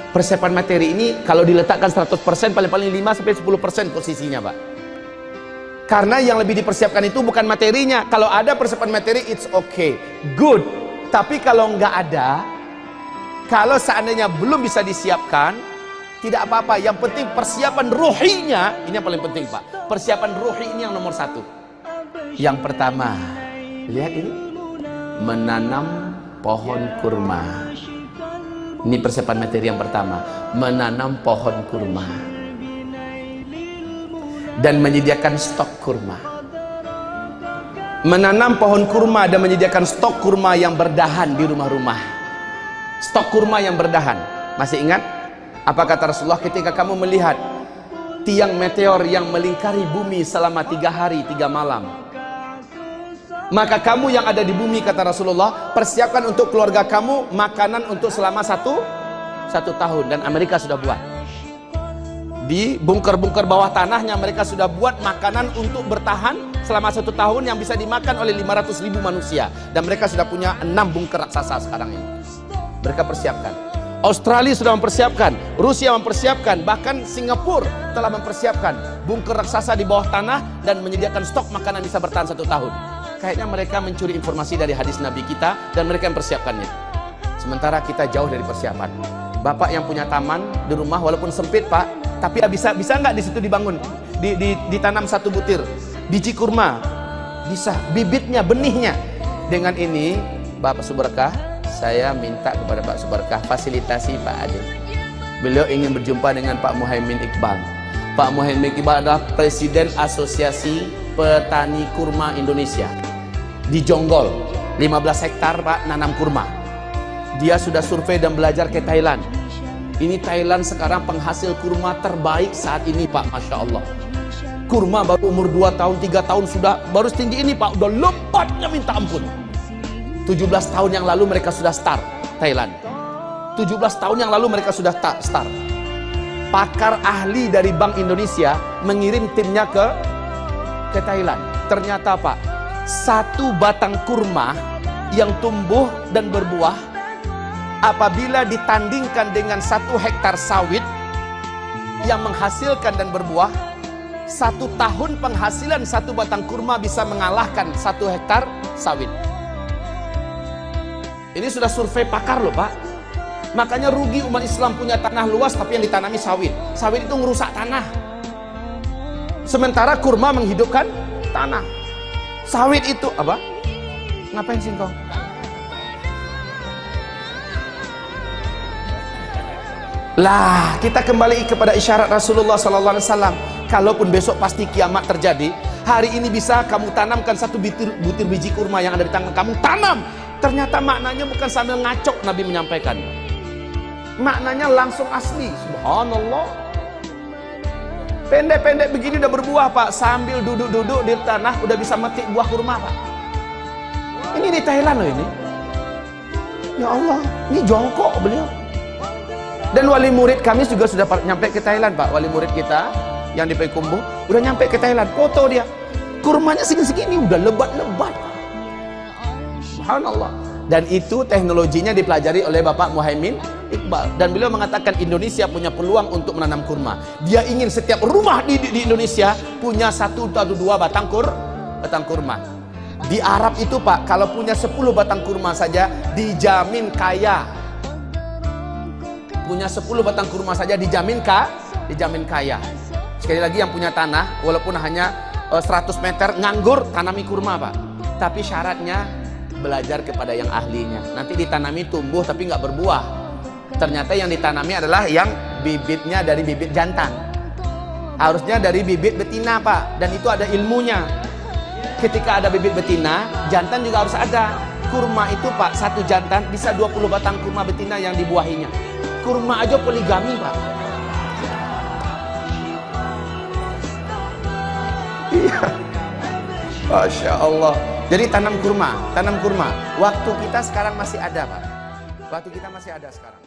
Persiapan materi ini kalau diletakkan 100% paling-paling 5-10% posisinya, Pak. Karena yang lebih dipersiapkan itu bukan materinya. Kalau ada persiapan materi, it's okay, good. Tapi kalau nggak ada, kalau seandainya belum bisa disiapkan, tidak apa-apa. Yang penting persiapan ruhinya, ini yang paling penting, Pak. Persiapan ruhi ini yang nomor 1. Yang pertama, lihat ini, menanam pohon kurma. Ini persiapan materi yang pertama, menanam pohon kurma dan menyediakan stok kurma. Menanam pohon kurma dan menyediakan stok kurma yang berdahan di rumah-rumah. Stok kurma yang berdahan. Masih ingat apa kata Rasulullah ketika kamu melihat tiang meteor yang melingkari bumi selama 3 hari 3 malam? Maka kamu yang ada di bumi, kata Rasulullah, persiapkan untuk keluarga kamu makanan untuk selama satu tahun. Dan Amerika sudah buat. Di bunker-bunker bawah tanahnya mereka sudah buat makanan untuk bertahan selama 1 tahun yang bisa dimakan oleh 500.000 manusia. Dan mereka sudah punya 6 bunker raksasa sekarang ini. Mereka persiapkan. Australia sudah mempersiapkan, Rusia mempersiapkan, bahkan Singapura telah mempersiapkan bunker raksasa di bawah tanah dan menyediakan stok makanan bisa bertahan 1 tahun. Kayaknya mereka mencuri informasi dari hadis Nabi kita dan mereka mempersiapkannya. Sementara kita jauh dari persiapan. Bapak yang punya taman di rumah walaupun sempit, Pak, tapi bisa nggak di situ dibangun, ditanam 1 butir biji kurma, bisa, bibitnya, benihnya. Dengan ini, Bapak Suberkah, saya minta kepada Pak Suberkah fasilitasi Pak Adil. Beliau ingin berjumpa dengan Pak Muhaimin Iqbal. Pak Muhaimin Iqbal adalah Presiden Asosiasi Petani Kurma Indonesia. Di Jonggol 15 hektar, Pak, nanam kurma. Dia sudah survei dan belajar ke Thailand. Ini Thailand sekarang penghasil kurma terbaik saat ini, Pak, Masya Allah. Kurma baru umur 2 tahun 3 tahun sudah baru setinggi ini, Pak, udah lebatnya minta ampun. 17 tahun yang lalu mereka sudah start Thailand. 17 tahun yang lalu mereka sudah start. Pakar ahli dari Bank Indonesia mengirim timnya ke Thailand. Ternyata, Pak, 1 batang kurma yang tumbuh dan berbuah apabila ditandingkan dengan 1 hektar sawit yang menghasilkan dan berbuah, 1 tahun penghasilan 1 batang kurma bisa mengalahkan 1 hektar sawit. Ini sudah survei pakar loh, Pak. Makanya rugi umat Islam punya tanah luas tapi yang ditanami sawit. Sawit itu ngerusak tanah. Sementara kurma menghidupkan tanah. Sawit itu apa? Ngapain singkong? Lah, kita kembali kepada isyarat Rasulullah SAW. Kalaupun besok pasti kiamat terjadi, hari ini bisa kamu tanamkan 1 butir biji kurma yang ada di tangan kamu, tanam. Ternyata maknanya bukan sambil ngacok Nabi menyampaikan. Maknanya langsung asli. Subhanallah. Pendek-pendek begini udah berbuah, Pak. Sambil duduk-duduk di tanah udah bisa metik buah kurma, Pak. Ini di Thailand loh ini. Ya Allah, ini jongkok beliau. Dan wali murid kami juga sudah nyampe ke Thailand, Pak. Wali murid kita yang di Payakumbuh udah nyampe ke Thailand. Foto dia. Kurmanya segini-segini udah lebat-lebat. Subhanallah. Dan itu teknologinya dipelajari oleh Bapak Muhaimin Iqbal. Dan beliau mengatakan Indonesia punya peluang untuk menanam kurma. Dia ingin setiap rumah di Indonesia punya 1 atau 2 batang kurma. Di Arab itu, Pak, kalau punya 10 batang kurma saja dijamin kaya. Punya 10 batang kurma saja dijamin kaya. Sekali lagi, yang punya tanah walaupun hanya 100 meter nganggur, tanami kurma, Pak. Tapi syaratnya belajar kepada yang ahlinya. Nanti ditanami tumbuh tapi nggak berbuah. Ternyata yang ditanami adalah yang bibitnya dari bibit jantan. Harusnya dari bibit betina, Pak. Dan itu ada ilmunya. Ketika ada bibit betina, jantan juga harus ada. Kurma itu, Pak, 1 jantan bisa 20 batang kurma betina yang dibuahinya. Kurma aja poligami, Pak. Iya. Masya Allah. Jadi tanam kurma. Waktu kita sekarang masih ada, Pak. Waktu kita masih ada sekarang.